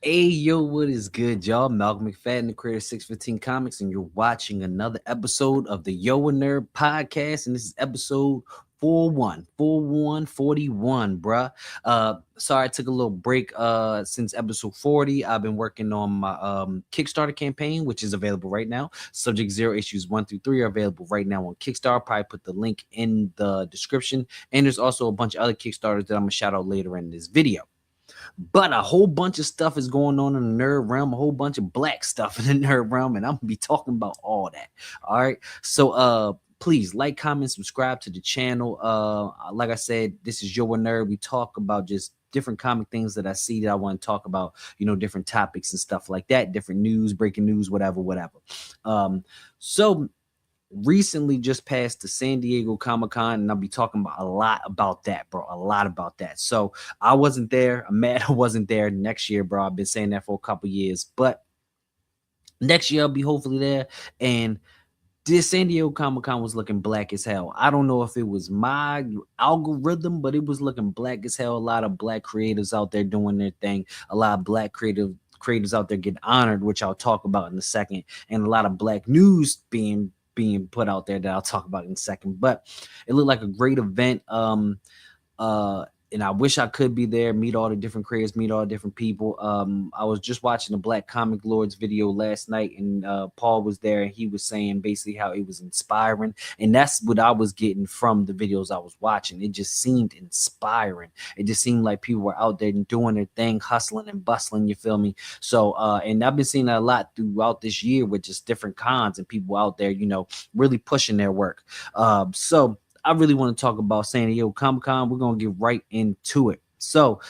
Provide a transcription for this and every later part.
Hey, yo, what is good, y'all? Malcolm McFadden, the creator of 615 Comics, and you're watching another episode of the Yo and Nerd podcast. And this is episode 41, bruh. Sorry, I took a little break since episode 40. I've been working on my Kickstarter campaign, which is available right now. Subject Zero issues 1 through 3 are available right now on Kickstarter. Probably put the link in the description. And there's also a bunch of other Kickstarters that I'm gonna shout out later in this video. But a whole bunch of stuff is going on in the nerd realm, a whole bunch of black stuff in the nerd realm, and I'm gonna be talking about all that. All right. So please like, comment, subscribe to the channel. Like I said, this is Your Nerd. We talk about just different comic things that I see that I want to talk about, different topics and stuff like that, different news, breaking news, whatever. So recently just passed the San Diego Comic-Con, and I'll be talking about a lot about that, bro. A lot about that. So I wasn't there. I'm mad I wasn't there. Next year, bro. I've been saying that for a couple years, but next year I'll be hopefully there. And this San Diego Comic-Con was looking black as hell. I don't know if it was my algorithm, but it was looking black as hell. A lot of black creators out there doing their thing. A lot of black creators out there getting honored, which I'll talk about in a second, and a lot of black news being put out there that I'll talk about in a second. But it looked like a great event. And I wish I could be there, meet all the different creators, meet all the different people. I was just watching the Black Comic Lords video last night, and Paul was there, and he was saying basically how it was inspiring. And that's what I was getting from the videos I was watching. It just seemed inspiring. It just seemed like people were out there doing their thing, hustling and bustling, you feel me? So, and I've been seeing that a lot throughout this year with just different cons and people out there, really pushing their work. So I really want to talk about San Diego Comic-Con. We're going to get right into it. So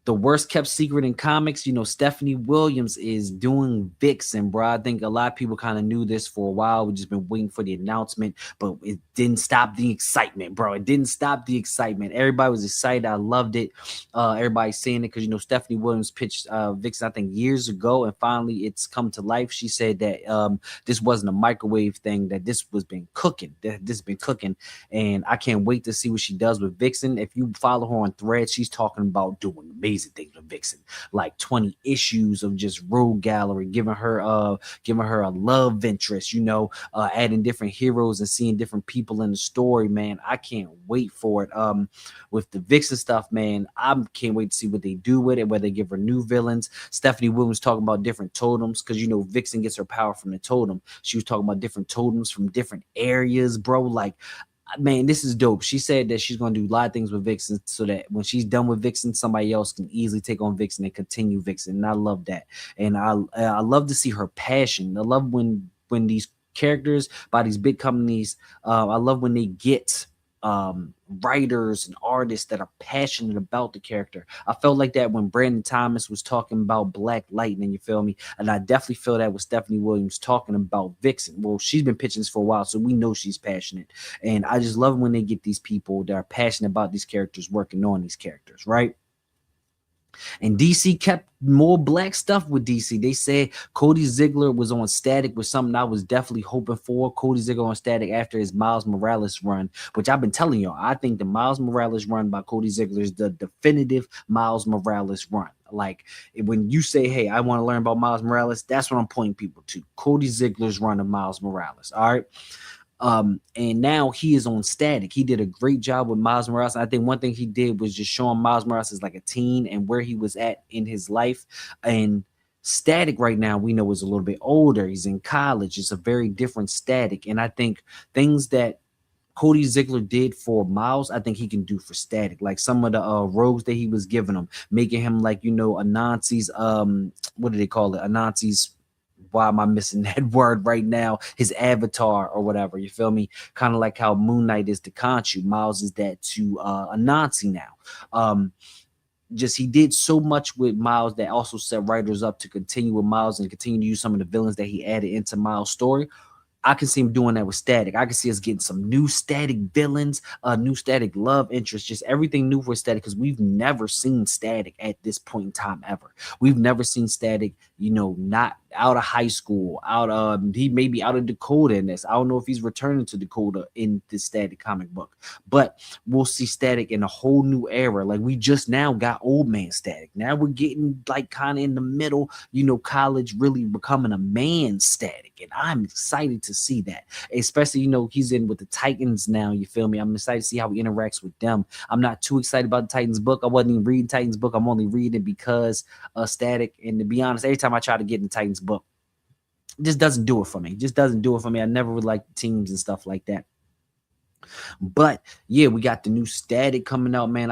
the worst kept secret in comics, Stephanie Williams is doing Vixen, bro. I think a lot of people kind of knew this for a while. We've just been waiting for the announcement, but it didn't stop the excitement, bro. It didn't stop the excitement. Everybody was excited. I loved it. Everybody's saying it because, Stephanie Williams pitched Vixen, I think, years ago, and finally it's come to life. She said that this wasn't a microwave thing, that this has been cooking, and I can't wait to see what she does with Vixen. If you follow her on Threads, she's talking about doing amazing things with Vixen, like 20 issues of just rogue gallery, giving her a love interest, adding different heroes and seeing different people in the story, man. I can't wait for it. With the Vixen stuff, man, I can't wait to see what they do with it, whether they give her new villains. Stephanie Williams talking about different totems, because Vixen gets her power from the totem. She was talking about different totems from different areas, bro. Like, man, this is dope. She said that she's going to do a lot of things with Vixen so that when she's done with Vixen, somebody else can easily take on Vixen and continue Vixen. And I love that. And I love to see her passion. I love when these characters by these big companies, I love when they get writers and artists that are passionate about the character. I felt like that when Brandon Thomas was talking about Black Lightning, you feel me? And I definitely feel that with Stephanie Williams talking about Vixen. Well, she's been pitching this for a while, so we know she's passionate. And I just love when they get these people that are passionate about these characters working on these characters, right? And DC kept more black stuff with DC. They said Cody Ziegler was on Static, with something I was definitely hoping for. Cody Ziegler on Static after his Miles Morales run, which I've been telling y'all, I think the Miles Morales run by Cody Ziegler is the definitive Miles Morales run. Like, when you say, hey, I want to learn about Miles Morales, that's what I'm pointing people to. Cody Ziegler's run of Miles Morales. All right. And now he is on Static. He did a great job with Miles Morales. I think one thing he did was just showing Miles Morales as like a teen and where he was at in his life. And Static right now, we know, is a little bit older. He's in college. It's a very different Static. And I think things that Cody Ziegler did for Miles, I think he can do for Static. Like some of the rogues that he was giving him, making him like, Anansi's, what do they call it? Anansi's, why am I missing that word right now? His avatar or whatever, you feel me? Kind of like how Moon Knight is to Khonshu, Miles is that to Anansi now. Just he did so much with Miles that also set writers up to continue with Miles and continue to use some of the villains that he added into Miles' story. I can see him doing that with Static. I can see us getting some new Static villains, new Static love interest, just everything new for Static, because we've never seen Static at this point in time ever. We've never seen Static, not out of high school, he may be out of Dakota in this. I don't know if he's returning to Dakota in this Static comic book, but we'll see Static in a whole new era. Like we just now got old man Static. Now we're getting like kind of in the middle, college really becoming a man Static. And I'm excited to see that. Especially, he's in with the Titans now. You feel me? I'm excited to see how he interacts with them. I'm not too excited about the Titans book. I wasn't even reading Titans book. I'm only reading it because Static. And to be honest, every time I try to get in the Titans book, it just doesn't do it for me. It just doesn't do it for me. I never really liked teams and stuff like that. But yeah, we got the new Static coming out, man.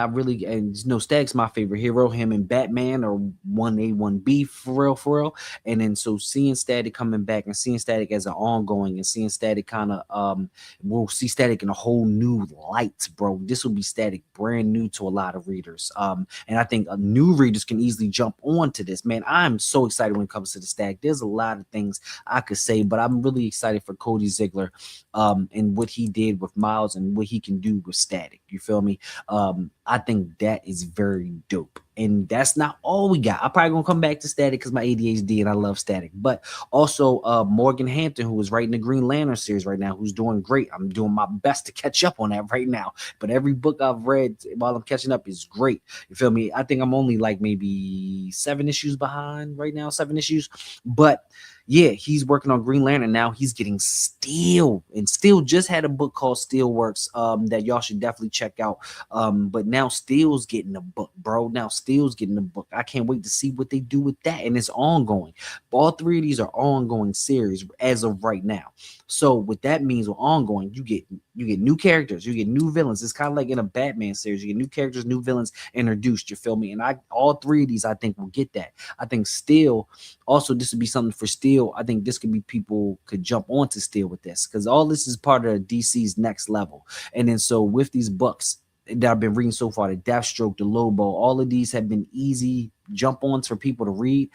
Static's my favorite hero. Him and Batman are 1A, 1B for real, for real. And then so seeing Static coming back and seeing Static as an ongoing and seeing Static kind of we'll see Static in a whole new light, bro. This will be Static brand new to a lot of readers. And I think new readers can easily jump onto this, man. I'm so excited when it comes to the Static. There's a lot of things I could say, but I'm really excited for Cody Ziegler and what he did with Miles and what he can do with Static. You feel me? I think that is very dope. And that's not all we got. I'm probably gonna come back to Static because my ADHD and I love Static. But also Morgan Hampton, who is writing the Green Lantern series right now, who's doing great. I'm doing my best to catch up on that right now. But every book I've read while I'm catching up is great. You feel me? I think I'm only like maybe 7 issues behind right now, 7 issues. But yeah, he's working on Green Lantern now. He's getting Steel, and Steel just had a book called Steelworks that y'all should definitely check out. But now Steel's getting a book, bro. Now Steel's getting a book. I can't wait to see what they do with that, and it's ongoing. All 3 of these are ongoing series as of right now. So what that means with ongoing, you get new characters, you get new villains. It's kind of like in a Batman series, you get new characters, new villains introduced. You feel me? And all 3 of these, I think, will get that. I think Steel also, this would be something for Steel. I think this could be people could jump onto Steel with this because all this is part of DC's next level. And then so with these books that I've been reading so far, the Deathstroke, the Lobo, all of these have been easy jump ons for people to read.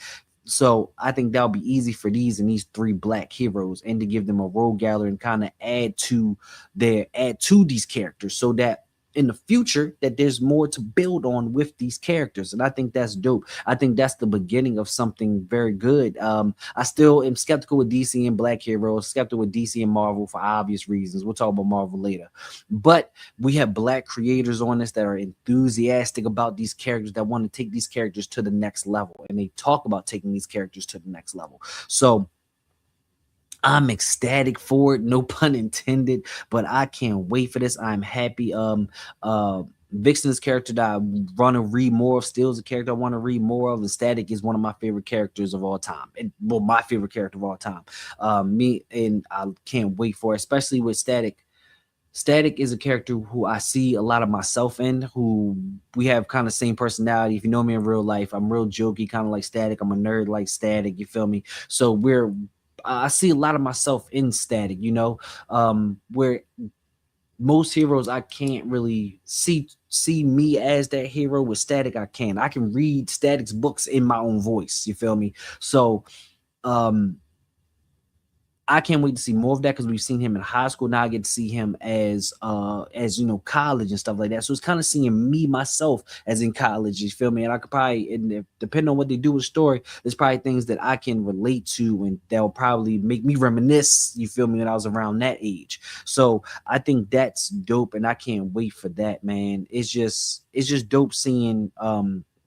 So I think that'll be easy for these 3 black heroes and to give them a rogue gallery and kind of add to these characters so that in the future that there's more to build on with these characters. And I think that's dope. I think that's the beginning of something very good. I still am skeptical with DC and black heroes, skeptical with DC and Marvel for obvious reasons. We'll talk about Marvel later. But we have black creators on this that are enthusiastic about these characters, that want to take these characters to the next level. And they talk about taking these characters to the next level. So I'm ecstatic for it, no pun intended, but I can't wait for this. I'm happy. Vixen's character that I want to read more of. Steel's a character I want to read more of. And Static is one of my favorite characters of all time. My favorite character of all time. I can't wait for it, especially with Static. Static is a character who I see a lot of myself in, who we have kind of same personality. If you know me in real life, I'm real jokey, kind of like Static. I'm a nerd like Static, you feel me? So I see a lot of myself in Static, where most heroes I can't really see me as that hero. With Static, I can read Static's books in my own voice, you feel me? So I can't wait to see more of that because we've seen him in high school. Now I get to see him as college and stuff like that. So it's kind of seeing me myself as in college. You feel me? And I could probably, depending on what they do with the story, there's probably things that I can relate to, and they'll probably make me reminisce. You feel me? When I was around that age. So I think that's dope, and I can't wait for that, man. It's just dope seeing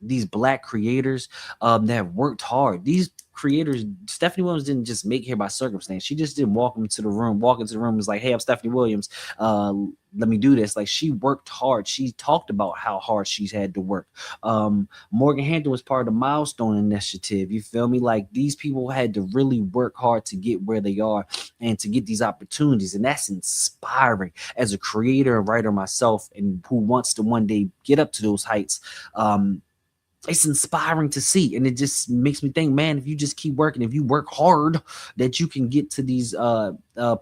these black creators that have worked hard. These creators, Stephanie Williams didn't just make here by circumstance. She just didn't walk into the room was like, hey, I'm Stephanie Williams, let me do this. Like, she worked hard. She talked about how hard she's had to work. Morgan Hampton was part of the Milestone Initiative. You feel me? Like, these people had to really work hard to get where they are and to get these opportunities, and that's inspiring as a creator and writer myself, and who wants to one day get up to those heights. It's inspiring to see, and it just makes me think, man, if you just keep working, if you work hard, that you can get to these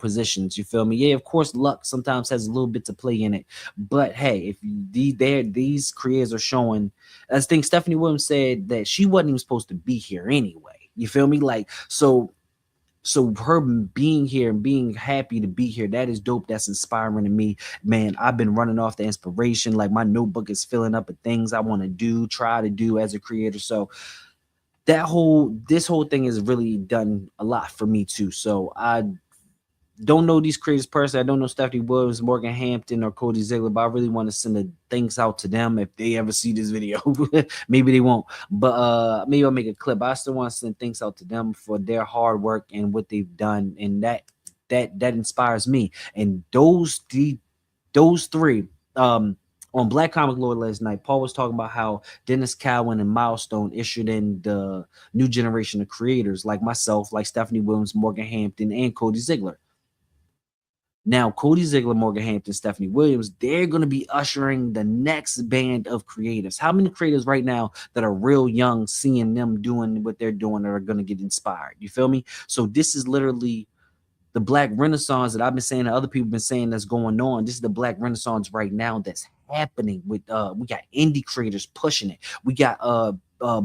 positions. You feel me? Yeah, of course, luck sometimes has a little bit to play in it, but hey, if these creators are showing, I think Stephanie Williams said that she wasn't even supposed to be here anyway. You feel me? Like, so her being here and being happy to be here, that is dope. That's inspiring to me, man. I've been running off the inspiration. Like, my notebook is filling up with things I want to try to do as a creator. So this whole thing has really done a lot for me too. So I don't know these creators personally. I don't know Stephanie Williams, Morgan Hampton, or Cody Ziegler, but I really want to send the thanks out to them if they ever see this video. Maybe they won't, but maybe I'll make a clip. I still want to send thanks out to them for their hard work and what they've done, and that inspires me. And those three, on Black Comic Lord last night, Paul was talking about how Dennis Cowan and Milestone issued in the new generation of creators like myself, like Stephanie Williams, Morgan Hampton, and Cody Ziegler. Now, Cody Ziegler, Morgan Hampton, Stephanie Williams, they're going to be ushering the next band of creators. How many creators right now that are real young, seeing them doing what they're doing, are going to get inspired? You feel me? So this is literally the Black Renaissance that I've been saying, that other people have been saying, that's going on. This is the Black Renaissance right now that's happening with we got indie creators pushing it. We got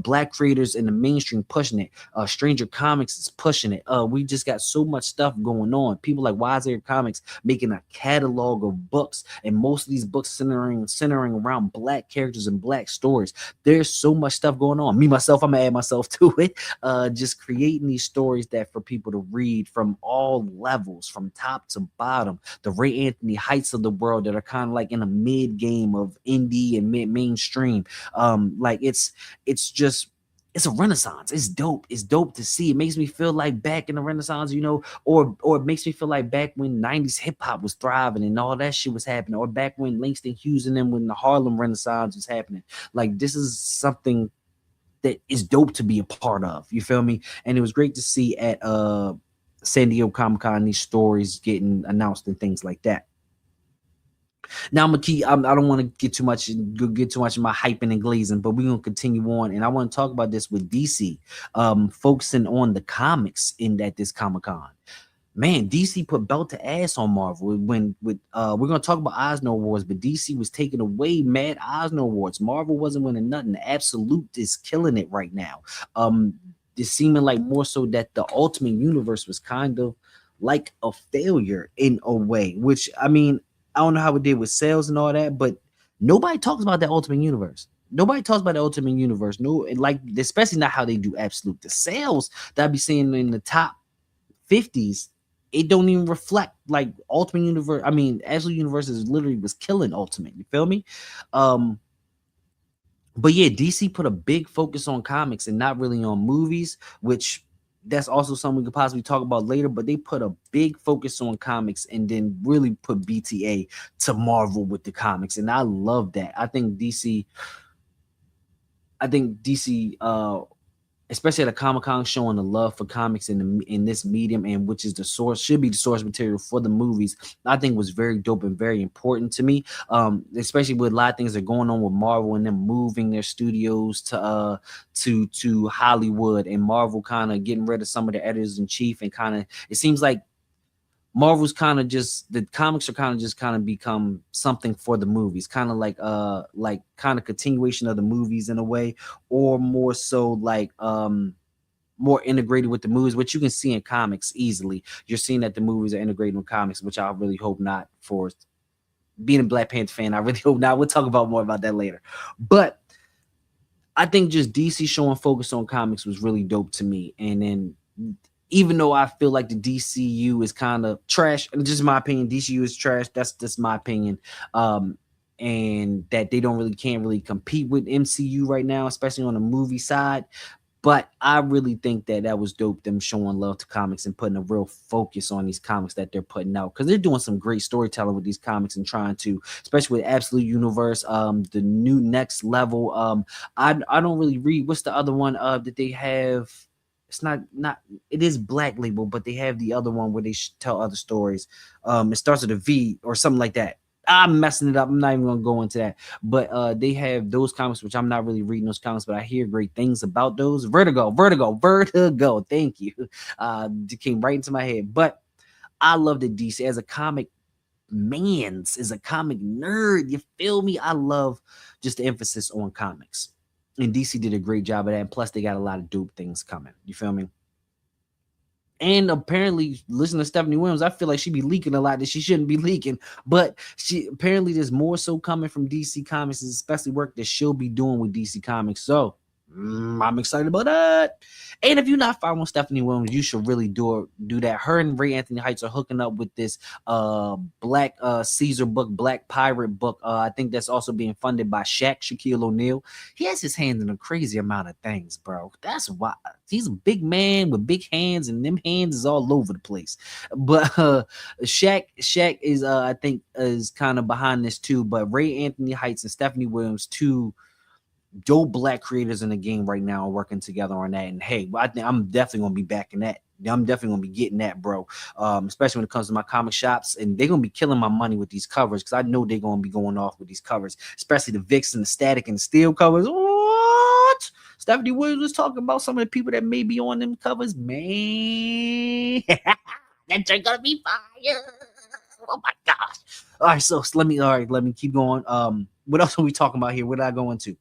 Black creators in the mainstream pushing it. Stranger Comics is pushing it. We just got so much stuff going on. People like Wise Air Comics making a catalog of books, and most of these books centering around Black characters and Black stories. There's so much stuff going on. Me myself, I'm gonna add myself to it. Just creating these stories that for people to read from all levels, from top to bottom. The Ray Anthony Heights of the world that are kind of like in a mid game of indie and mainstream. Like it's just, it's a renaissance. It's dope. It's dope to see. It makes me feel like back in the Renaissance, or it makes me feel like back when 90s hip hop was thriving and all that shit was happening, or back when Langston Hughes and them, when the Harlem Renaissance was happening. Like, this is something that is dope to be a part of. You feel me? And it was great to see at San Diego Comic-Con these stories getting announced and things like that. Now I'm gonna keep. I don't want to get too much in my hyping and glazing, but we're gonna continue on, and I want to talk about this with DC, focusing on the comics in this Comic Con. Man, DC put belt to ass on Marvel when we're gonna talk about Eisner Awards, but DC was taking away mad Eisner Awards. Marvel wasn't winning nothing. The Absolute is killing it right now. It's seeming like more so that the Ultimate Universe was kind of like a failure in a way, which, I mean, I don't know how it did with sales and all that, but nobody talks about that Ultimate Universe. Nobody talks about the Ultimate Universe. No, like, especially not how they do Absolute. The sales that I be seeing in the top 50s, it don't even reflect like Ultimate Universe. I mean, Absolute Universe is literally was killing Ultimate. You feel me? But yeah, DC put a big focus on comics and not really on movies, which that's also something we could possibly talk about later. But they put a big focus on comics and then really put BTA to Marvel with the comics, and I love that. I think DC, especially at a Comic-Con, showing the love for comics in this medium, and which is the source, should be the source material for the movies, I think was very dope and very important to me. Especially with a lot of things that are going on with Marvel and them moving their studios to Hollywood, and Marvel kind of getting rid of some of the editors in chief, and kind of, it seems like Marvel's kind of just, the comics are kind of become something for the movies, kind of like kind of continuation of the movies in a way, or more so like more integrated with the movies, which you can see in comics easily. You're seeing that the movies are integrated with comics, which I really hope not. For being a Black Panther fan, I really hope not. We'll talk about more about that later. But I think just DC showing focus on comics was really dope to me. And then, even though I feel like the DCU is kind of trash, and just my opinion, DCU is trash. That's just my opinion. And that they can't really compete with MCU right now, especially on the movie side. But I really think that was dope, them showing love to comics and putting a real focus on these comics that they're putting out, because they're doing some great storytelling with these comics and trying to, especially with Absolute Universe, the new Next Level. I don't really read. What's the other one that they have? It's not it is Black Label, but they have the other one where they tell other stories. It starts with a V or something like that. I'm messing it up. I'm not even gonna go into that. But they have those comics, which I'm not really reading those comics, but I hear great things about those. Vertigo. Thank you. It came right into my head. But I love the DC as a comic as a comic nerd. You feel me? I love just the emphasis on comics. And DC did a great job of that. And plus, they got a lot of dope things coming. You feel me? And apparently, listen to Stephanie Williams, I feel like she be leaking a lot that she shouldn't be leaking. But apparently there's more so coming from DC Comics, especially work that she'll be doing with DC Comics. So I'm excited about that. And if you're not following Stephanie Williams, you should really do that. Her and Ray Anthony Heights are hooking up with this Black Caesar book, Black Pirate book. I think that's also being funded by Shaquille O'Neal. He has his hands in a crazy amount of things, bro. That's why he's a big man with big hands, and them hands is all over the place. But Shaq is I think is kind of behind this too. But Ray Anthony Heights and Stephanie Williams, two dope Black creators in the game right now, are working together on that. And hey, I think I'm definitely gonna be backing that. I'm definitely gonna be getting that, bro. Especially when it comes to my comic shops, and they're gonna be killing my money with these covers because I know they're gonna be going off with these covers, especially the Vix and the Static and the Steel covers. What? Stephanie Williams was talking about some of the people that may be on them covers, man. That are gonna be fire. Oh my gosh. All right, so let me keep going. What else are we talking about here? What did I go into?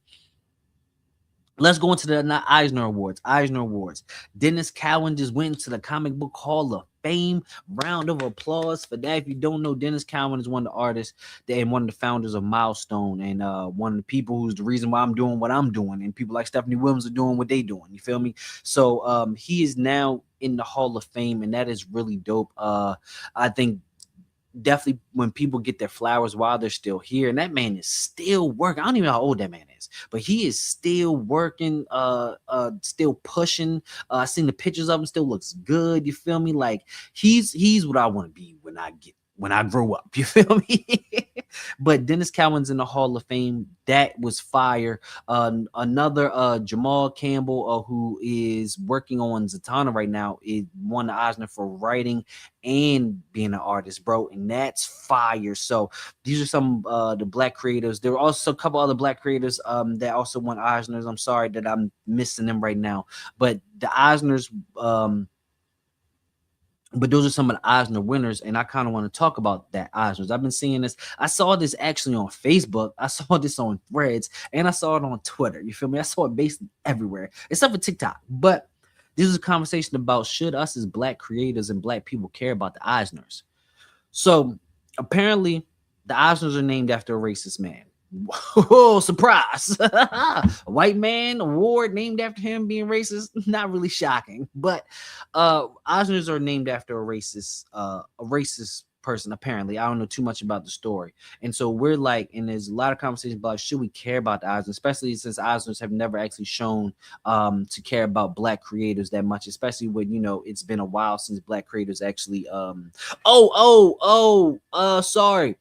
Let's go into the Eisner Awards. Eisner Awards. Dennis Cowan just went into the Comic Book Hall of Fame. Round of applause for that. If you don't know, Dennis Cowan is one of the artists and one of the founders of Milestone, and one of the people who's the reason why I'm doing what I'm doing, and people like Stephanie Williams are doing what they doing. You feel me? So he is now in the Hall of Fame, and that is really dope. I think definitely when people get their flowers while they're still here, and that man is still working. I don't even know how old that man is, but he is still working, still pushing. I seen the pictures of him, still looks good. You feel me? Like he's what I want to be when I grow up. You feel me? But Dennis Cowan's in the Hall of Fame. That was fire. Another Jamal Campbell, who is working on Zatanna right now, is won the Eisner for writing and being an artist, bro, and that's fire. So these are some the Black creators. There were also a couple other Black creators that also won Eisners. I'm sorry that I'm missing them right now, but the Eisners. But those are some of the Eisner winners, and I kind of want to talk about that Eisners. I've been seeing this. I saw this actually on Facebook. I saw this on Threads, and I saw it on Twitter. You feel me? I saw it basically everywhere, except for TikTok. But this is a conversation about should us as Black creators and Black people care about the Eisners. So apparently, the Eisners are named after a racist man. Whoa, surprise. A white man award named after him being racist. Not really shocking, but Eisners are named after a racist person. Apparently, I don't know too much about the story, and so we're like, and there's a lot of conversations about should we care about the Eisners, especially since Eisners have never actually shown to care about Black creators that much, especially when it's been a while since Black creators actually sorry,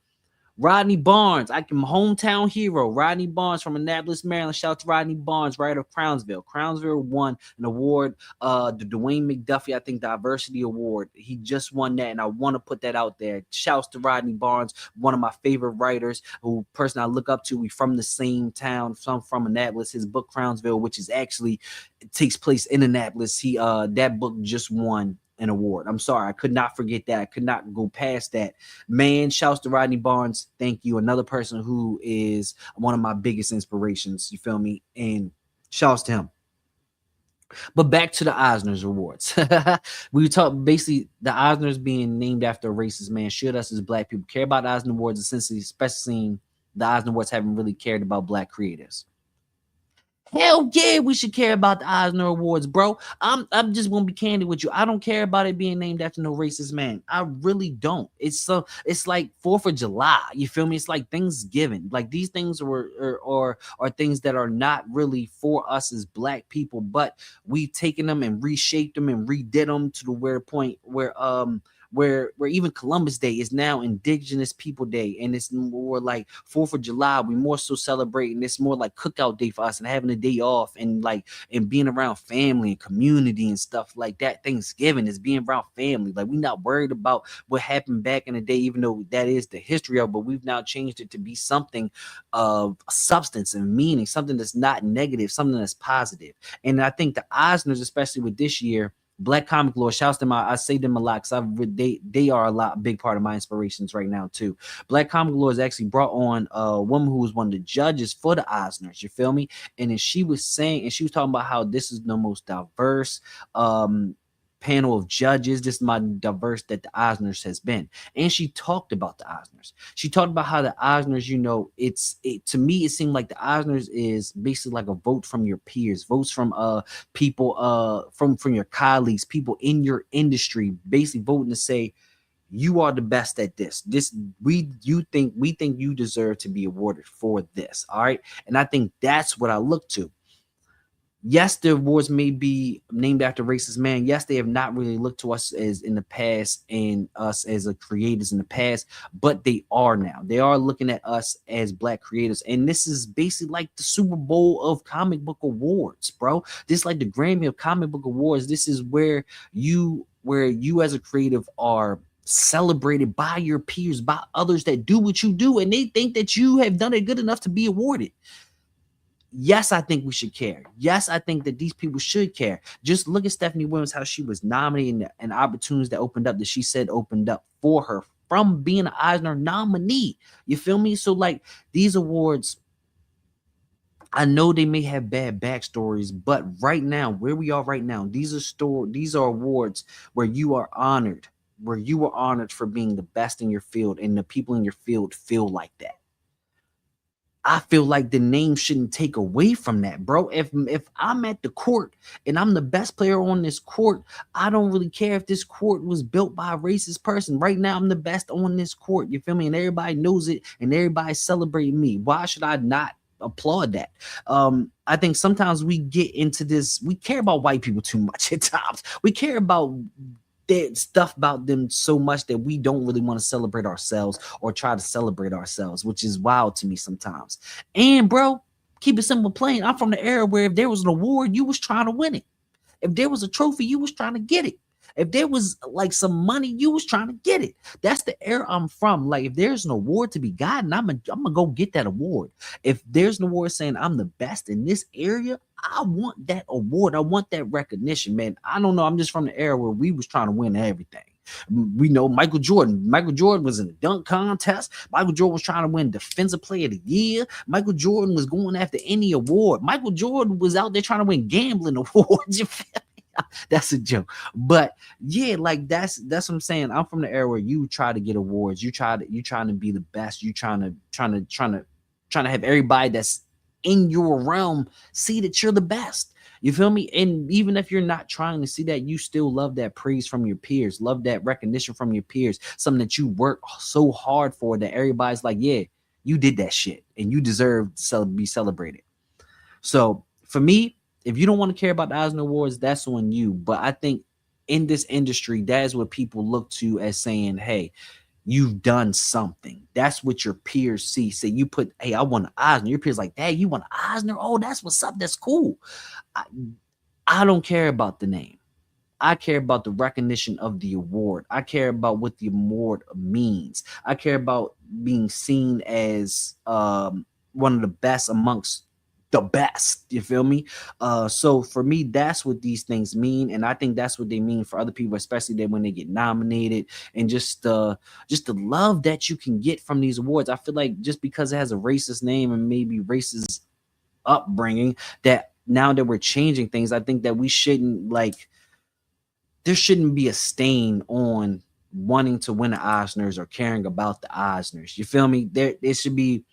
Rodney Barnes, hometown hero, Rodney Barnes from Annapolis, Maryland. Shout out to Rodney Barnes, writer of Crownsville. Crownsville won an award, the Dwayne McDuffie, I think, Diversity Award. He just won that, and I want to put that out there. Shouts to Rodney Barnes, one of my favorite writers, person I look up to. We from the same town, from Annapolis. His book Crownsville, which is actually takes place in Annapolis. That book just won an award. I'm sorry, I could not forget that. I could not go past that. Man, shouts to Rodney Barnes. Thank you. Another person who is one of my biggest inspirations. You feel me? And shouts to him. But back to the Eisners Awards. We talk basically the Eisners being named after a racist man. Should us as Black people care about the Eisner Awards, essentially, especially seeing the Eisner Awards haven't really cared about Black creators? Hell yeah, we should care about the Eisner Awards, bro. I'm just gonna be candid with you. I don't care about it being named after no racist man. I really don't. It's like 4th of July. You feel me? It's like Thanksgiving. Like these things are things that are not really for us as Black people, but we've taken them and reshaped them and redid them to the point where even Columbus Day is now Indigenous People Day, and it's more like 4th of July. We more so celebrating. It's more like cookout day for us and having a day off and being around family and community and stuff like that. Thanksgiving is being around family. Like we're not worried about what happened back in the day, even though that is the history of, but we've now changed it to be something of substance and meaning, something that's not negative, something that's positive. And I think the Eisners, especially with this year, Black Comic Lore, shouts to them. I say them a lot because they are a big part of my inspirations right now too. Black Comic Lore has actually brought on a woman who was one of the judges for the Eisners. You feel me? And then she was talking about how this is the most diverse panel of judges. This is my diverse that the Eisners has been. And she talked about the Eisners. She talked about how the Eisners, to me, it seemed like the Eisners is basically like a vote from your peers, votes from people from your colleagues, people in your industry, basically voting to say, you are the best at this. We think you deserve to be awarded for this. All right. And I think that's what I look to. Yes, the awards may be named after racist man. Yes, they have not really looked to us as in the past and us as a creators in the past, but they are now. They are looking at us as black creators. And this is basically like the Super Bowl of comic book awards, bro. This is like the Grammy of comic book awards. This is where you as a creative are celebrated by your peers, by others that do what you do, and they think that you have done it good enough to be awarded. Yes, I think we should care. Yes, I think that these people should care. Just look at Stephanie Williams, how she was nominated and opportunities that opened up that she said opened up for her from being an Eisner nominee. You feel me? So like these awards, I know they may have bad backstories, but right now, where we are right now, these are awards where you are honored, for being the best in your field, and the people in your field feel like that. I feel like the name shouldn't take away from that, bro. If I'm at the court and I'm the best player on this court, I don't really care if this court was built by a racist person. Right now, I'm the best on this court. You feel me? And everybody knows it, and everybody's celebrating me. Why should I not applaud that? I think sometimes we get into this. We care about white people too much at times. We care about stuff about them so much that we don't really want to celebrate ourselves or try to celebrate ourselves, which is wild to me sometimes. And bro, keep it simple plain. I'm from the era where if there was an award, you was trying to win it. If there was a trophy, you was trying to get it. If there was like some money, you was trying to get it. That's the era I'm from. Like if there's an award to be gotten, I'm gonna go get that award. If there's an award saying I'm the best in this area, I want that award. I want that recognition, man. I don't know. I'm just from the era where we was trying to win everything. We know Michael Jordan. Michael Jordan was in the dunk contest. Michael Jordan was trying to win Defensive Player of the Year. Michael Jordan was going after any award. Michael Jordan was out there trying to win gambling awards. You feel me? That's a joke, but yeah, like that's what I'm saying. I'm from the era where you try to get awards. You trying to be the best. You trying to have everybody that's in your realm see that you're the best. You feel me? And even if you're not trying to see that, you still love that praise from your peers, love that recognition from your peers, something that you work so hard for that everybody's like, yeah, you did that shit and you deserve to be celebrated. So for me, if you don't want to care about the Eisner Awards, that's on you. But I think in this industry, that is what people look to as saying, hey, you've done something. That's what your peers see. Say you put, hey, I won an Eisner. Your peers like, hey, you won an Eisner? Oh, that's what's up. That's cool. I don't care about the name. I care about the recognition of the award. I care about what the award means. I care about being seen as one of the best amongst the best. You feel me? So for me, that's what these things mean, and I think that's what they mean for other people, especially that when they get nominated, and just the love that you can get from these awards. I feel like just because it has a racist name and maybe racist upbringing, that now that we're changing things, I think that we shouldn't there shouldn't be a stain on wanting to win the Eisners or caring about the Eisners. You feel me? There should be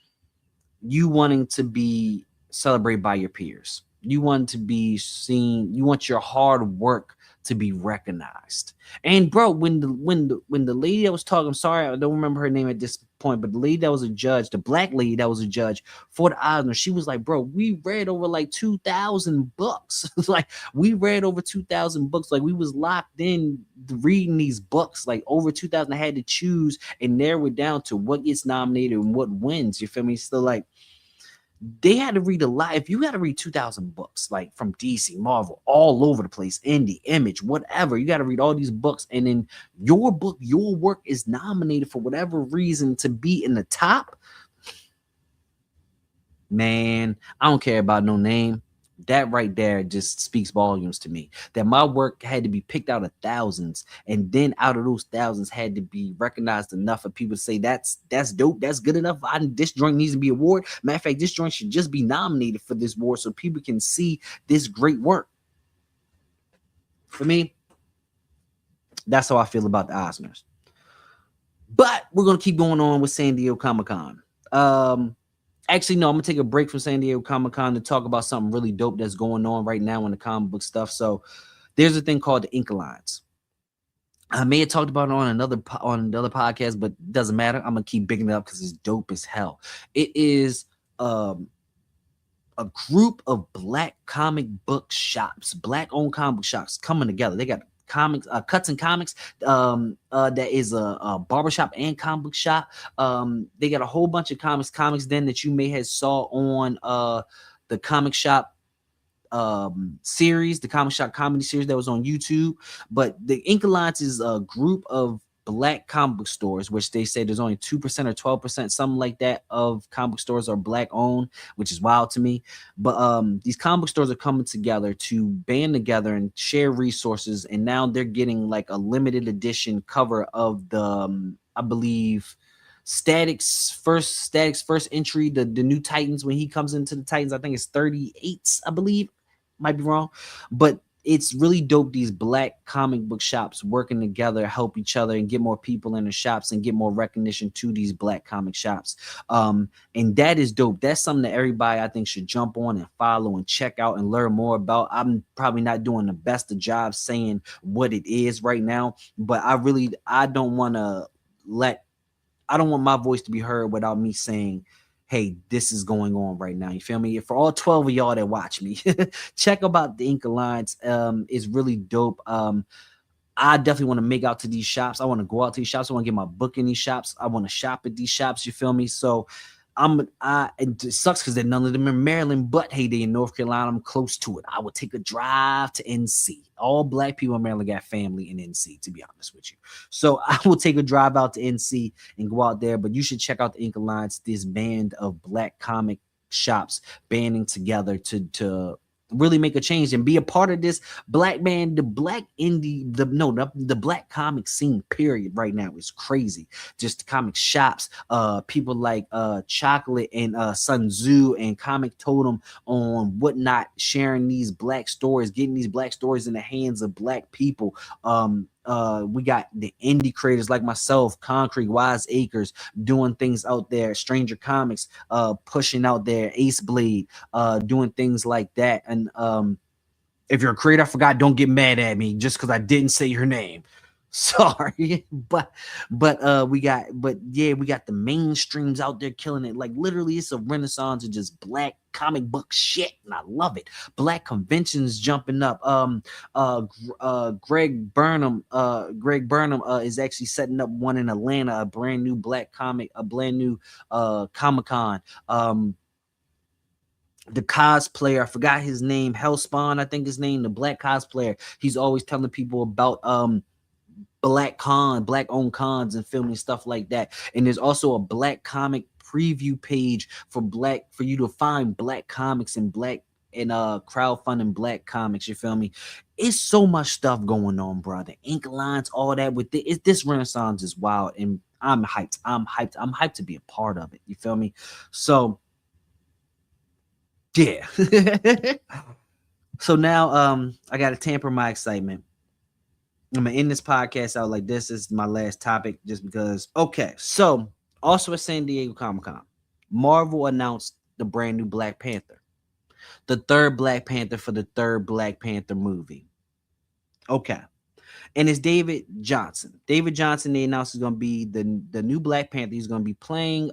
you wanting to be celebrated by your peers. You want to be seen. You want your hard work to be recognized. And bro, when the lady that was talking, I'm sorry, I don't remember her name at this point, but the lady that was a judge, the black lady that was a judge for the Eisner, she was like, bro, we read over like 2,000 books. Like we read over 2,000 books. Like we was locked in reading these books, like over 2,000. I had to choose and narrow it down to what gets nominated and what wins. You feel me? So like, they had to read a lot. If you got to read 2,000 books, like from DC, Marvel, all over the place, Indie, Image, whatever, you got to read all these books, and then your book, your work is nominated for whatever reason to be in the top. Man, I don't care about no name. That right there just speaks volumes to me. That my work had to be picked out of thousands, and then out of those thousands had to be recognized enough for people to say that's dope, that's good enough. This joint needs to be award. Matter of fact, this joint should just be nominated for this award so people can see this great work. For me, That's how I feel about the Oscars. But we're gonna keep going on with San Diego Comic-Con. Actually, no, I'm gonna take a break from San Diego Comic-Con to talk about something really dope that's going on right now in the comic book stuff. So there's a thing called the Ink Alliance. I may have talked about it on another podcast, but it doesn't matter. I'm gonna keep bigging it up because it's dope as hell. It is um a group of black comic book shops, black owned comic book shops coming together. They got comics, cuts and comics. That is a barbershop and comic book shop. They got a whole bunch of comics then that you may have saw on the comic shop series, the comic shop comedy series that was on YouTube. But the Ink Alliance is a group of black comic book stores, which they say there's only 2% or 12%, something like that, of comic book stores are black owned, which is wild to me. But these comic book stores are coming together to band together and share resources, and now they're getting like a limited edition cover of the I believe Static's first entry, the new Titans. When he comes into the Titans, I think it's 38, I believe, might be wrong, but it's really dope. These black comic book shops working together, help each other, and get more people in the shops and get more recognition to these black comic shops. And that is dope. That's something that everybody, I think, should jump on and follow and check out and learn more about. I'm probably not doing the best of job saying what it is right now, but I don't want my voice to be heard without me saying, hey, this is going on right now. You feel me? For all 12 of y'all that watch me, check about the Ink Alliance. It's really dope. I definitely want to make out to these shops. I want to go out to these shops. I want to get my book in these shops. I want to shop at these shops. You feel me? So it sucks because none of them in Maryland, but hey, they in North Carolina. I'm close to it. I would take a drive to NC. All black people in Maryland got family in NC, to be honest with you. So I will take a drive out to NC and go out there. But you should check out the Ink Alliance, this band of black comic shops banding together to really make a change and be a part of this black band, the black indie, the black comic scene period right now is crazy. Just the comic shops, people like Chocolate and Sun Tzu and Comic Totem on Whatnot, sharing these black stories, getting these black stories in the hands of black people. We got the indie creators like myself, Concrete, Wise Acres, doing things out there, Stranger Comics, pushing out there, Ace Blade, doing things like that. And if you're a creator, I forgot, don't get mad at me just because I didn't say your name. Sorry, but we got the mainstreams out there killing it. Like literally, it's a renaissance of just black comic book shit, and I love it. Black conventions jumping up. Greg Burnham is actually setting up one in Atlanta, a brand new Comic-Con. The cosplayer, I forgot his name, Hellspawn, I think his name, the black cosplayer. He's always telling people about black owned cons and filming stuff like that. And there's also a black comic preview page for you to find black comics and crowdfunding black comics. You feel me? It's so much stuff going on, brother. Ink Alliance, all that with this renaissance is wild, and I'm hyped. I'm hyped to be a part of it. You feel me? So yeah. So now I gotta tamper my excitement. I'm gonna end this podcast out like this. This is my last topic just because. Okay, so also at San Diego Comic-Con, Marvel announced the brand new Black Panther, the third Black Panther for the third Black Panther movie. Okay, and it's David Johnson. David Johnson, they announced, is gonna be the new Black Panther. He's gonna be playing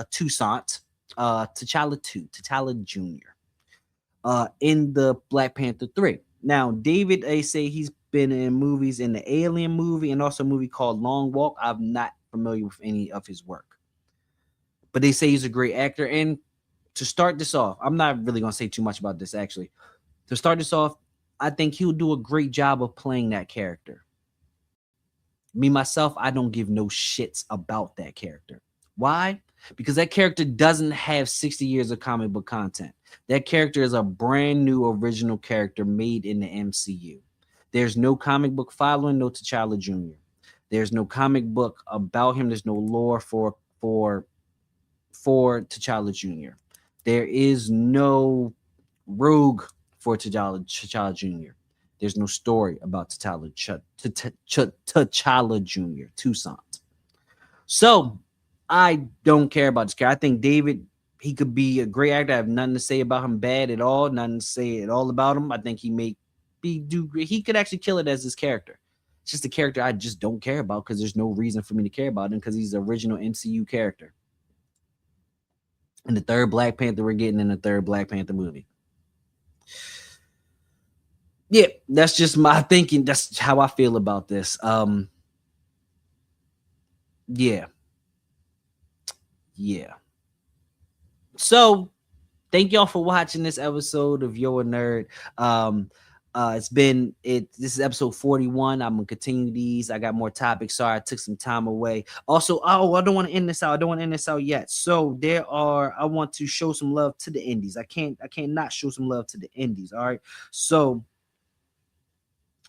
Toussaint, T'Challa Jr. In the Black Panther 3. Now, David, they say he's been in movies, in the Alien movie and also a movie called Long Walk. I'm not familiar with any of his work, but they say he's a great actor. And to start this off, I'm not really going to say too much about this actually. To start this off, I think he'll do a great job of playing that character. Me, myself, I don't give no shits about that character. Why? Because that character doesn't have 60 years of comic book content. That character is a brand new original character made in the MCU. There's no comic book following no T'Challa Jr. There's no comic book about him. There's no lore for T'Challa Jr. There is no rogue for T'Challa Jr. There's no story about T'Challa Jr. Toussaint. So I don't care about this character. I think David, he could be a great actor. I have nothing to say about him bad at all. Nothing to say at all about him. I think he may be do great. He could actually kill it as his character. It's just a character I just don't care about because there's no reason for me to care about him because he's the original MCU character. And the third Black Panther we're getting in the third Black Panther movie. Yeah, that's just my thinking. That's how I feel about this. Yeah. Yeah. So thank y'all for watching this episode of Yo a Nerd. This is episode 41. I'm gonna continue these. I got more topics. Sorry, I took some time away. Also, I don't want to end this out. I don't want to end this out yet. So I want to show some love to the indies. I can't not show some love to the indies. All right. So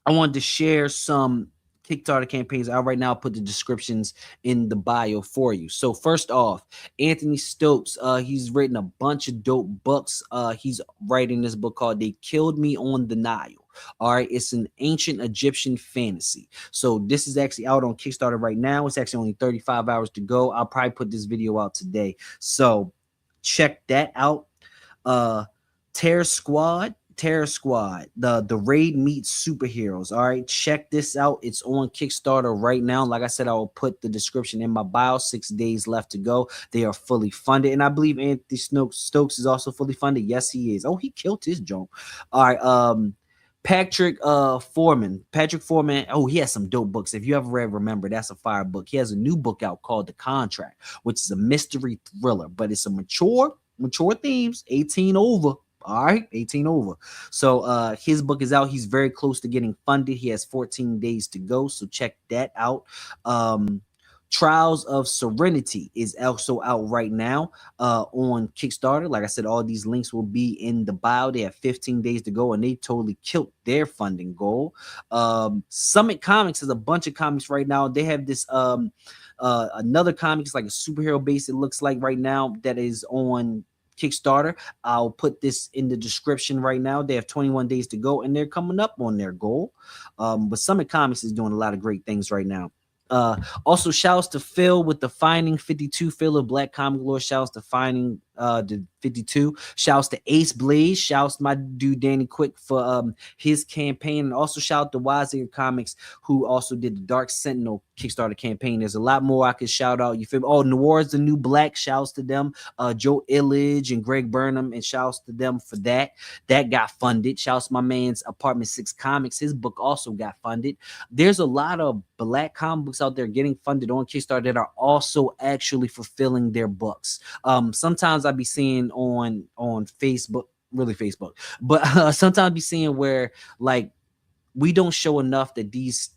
I wanted to share some Kickstarter campaigns. I right now put the descriptions in the bio for you. So first off, Anthony Stokes, he's written a bunch of dope books. He's writing this book called They Killed Me on the Nile. All right, it's an ancient Egyptian fantasy. So this is actually out on Kickstarter right now. It's actually only 35 hours to go. I'll probably put this video out today. So check that out. TERRA Squad, the raid meets superheroes. All right, check this out. It's on Kickstarter right now. Like I said, I will put the description in my bio. 6 days left to go. They are fully funded, and I believe Anthony Stokes is also fully funded. Yes, he is. Oh, he killed his joint. All right, Patrick Foreman. Oh, he has some dope books. If you ever read Remember, that's a fire book. He has a new book out called The Contract, which is a mystery thriller, but it's a mature themes, 18 over. All right, 18 over. So his book is out. He's very close to getting funded. He has 14 days to go. So check that out. Trials of Serenity is also out right now on Kickstarter. Like I said, all these links will be in the bio. They have 15 days to go, and they totally killed their funding goal. Summit Comics has a bunch of comics right now. They have this another comic. It's like a superhero base, it looks like right now, that is on Kickstarter. I'll put this in the description right now. They have 21 days to go, and they're coming up on their goal. But Summit Comics is doing a lot of great things right now. Also, shouts to Phil with the Finding 52. Phil of Black Comic Lore. Shouts to Finding the 52. Shouts to Ace Blaze. Shouts to my dude Danny Quick for his campaign. And also shout out to Wiseacre Comics, who also did the Dark Sentinel Kickstarter campaign. There's a lot more I could shout out. You feel me? Oh, Noir's the New Black. Shouts to them. Joe Illidge and Greg Burnham, and shouts to them for that. That got funded. Shouts to my man's Apartment 6 Comics. His book also got funded. There's a lot of Black comic books out there getting funded on Kickstarter that are also actually fulfilling their books. Sometimes I be seeing on Facebook, really Facebook, but sometimes I be seeing where like we don't show enough that these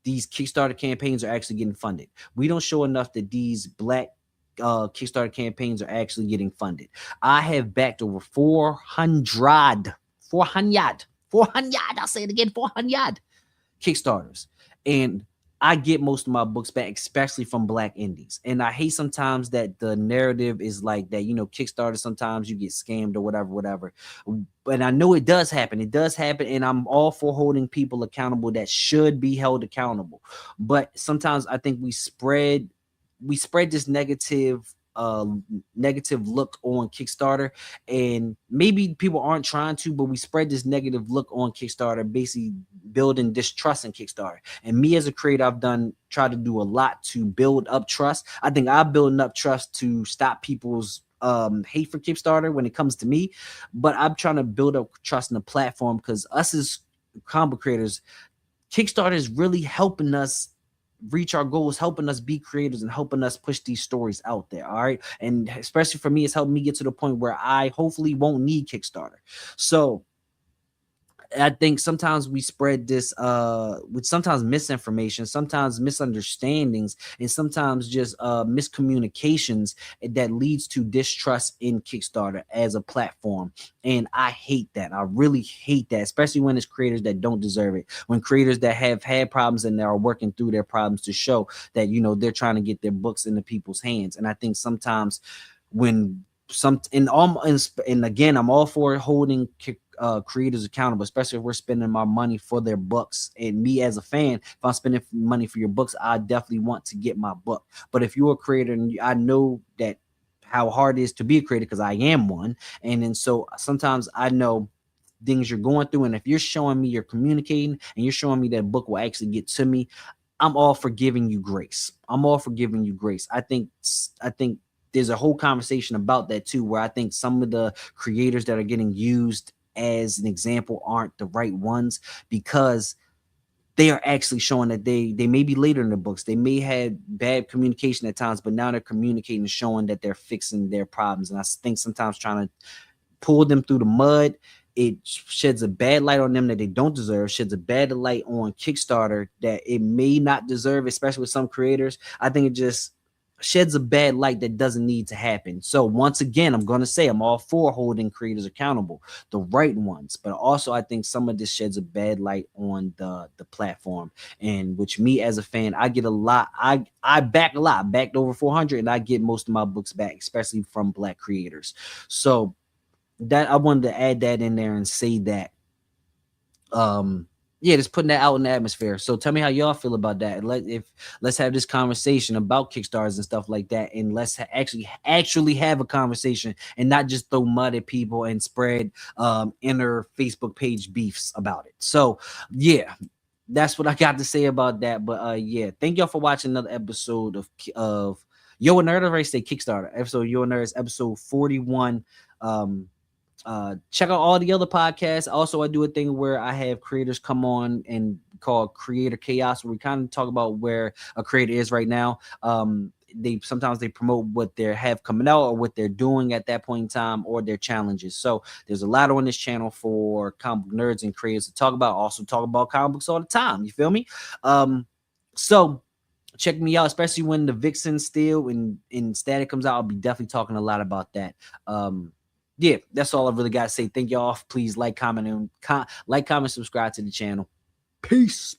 Kickstarter campaigns are actually getting funded. We don't show enough that these Black Kickstarter campaigns are actually getting funded. I have backed over 400, I'll say it again, 400 Kickstarters, and I get most of my books back, especially from Black indies. And I hate sometimes that the narrative is like that, Kickstarter, sometimes you get scammed or whatever. But I know it does happen. And I'm all for holding people accountable that should be held accountable. But sometimes I think we spread this negative look on Kickstarter, and maybe people aren't trying to, but we spread this negative look on Kickstarter, basically building distrust in Kickstarter. And me as a creator, I've tried to do a lot to build up trust. I think I'm building up trust to stop people's hate for Kickstarter when it comes to me, but I'm trying to build up trust in the platform, because us as comic creators, Kickstarter is really helping us reach our goals, helping us be creators, and helping us push these stories out there. All right, and especially for me, it's helped me get to the point where I hopefully won't need Kickstarter. So I think sometimes we spread this with sometimes misinformation, sometimes misunderstandings, and sometimes just miscommunications that leads to distrust in Kickstarter as a platform. And I hate that. I really hate that, especially when it's creators that don't deserve it, when creators that have had problems and they are working through their problems to show that they're trying to get their books into people's hands. And I think sometimes when and again, I'm all for holding creators accountable, especially if we're spending our money for their books. And me as a fan, if I'm spending money for your books, I definitely want to get my book. But if you're a creator, and I know that how hard it is to be a creator because I am one, and then so sometimes I know things you're going through, and if you're showing me you're communicating and you're showing me that book will actually get to me, I'm all for giving you grace. I'm all for giving you grace. I think there's a whole conversation about that too, where I think some of the creators that are getting used as an example aren't the right ones, because they are actually showing that they may be later in the books. They may have bad communication at times, but now they're communicating and showing that they're fixing their problems. And I think sometimes trying to pull them through the mud, it sheds a bad light on them that they don't deserve, sheds a bad light on Kickstarter that it may not deserve, especially with some creators. I think it just sheds a bad light that doesn't need to happen. So once again, I'm going to say I'm all for holding creators accountable, the right ones, but also I think some of this sheds a bad light on the platform, and which me as a fan, I get a lot. I back a lot, backed over 400, and I get most of my books back, especially from Black creators. So that I wanted to add that in there and say that yeah, just putting that out in the atmosphere. So tell me how y'all feel about that. Let's have this conversation about Kickstarters and stuff like that, and let's actually have a conversation and not just throw mud at people and spread inner Facebook page beefs about it. So yeah, that's what I got to say about that. But yeah, thank y'all for watching another episode of Yo and Nerd. I already say Kickstarter episode. Yo and Nerds episode 41. Check out all the other podcasts. Also, I do a thing where I have creators come on and called Creator Chaos, where we kind of talk about where a creator is right now. They sometimes promote what they have coming out or what they're doing at that point in time, or their challenges. So there's a lot on this channel for comic book nerds and creators to talk about. Also talk about comic books all the time. You feel me? So check me out, especially when the Vixen Steel and Static comes out. I'll be definitely talking a lot about that. Yeah, that's all I really got to say. Thank y'all. Please like, comment, subscribe to the channel. Peace.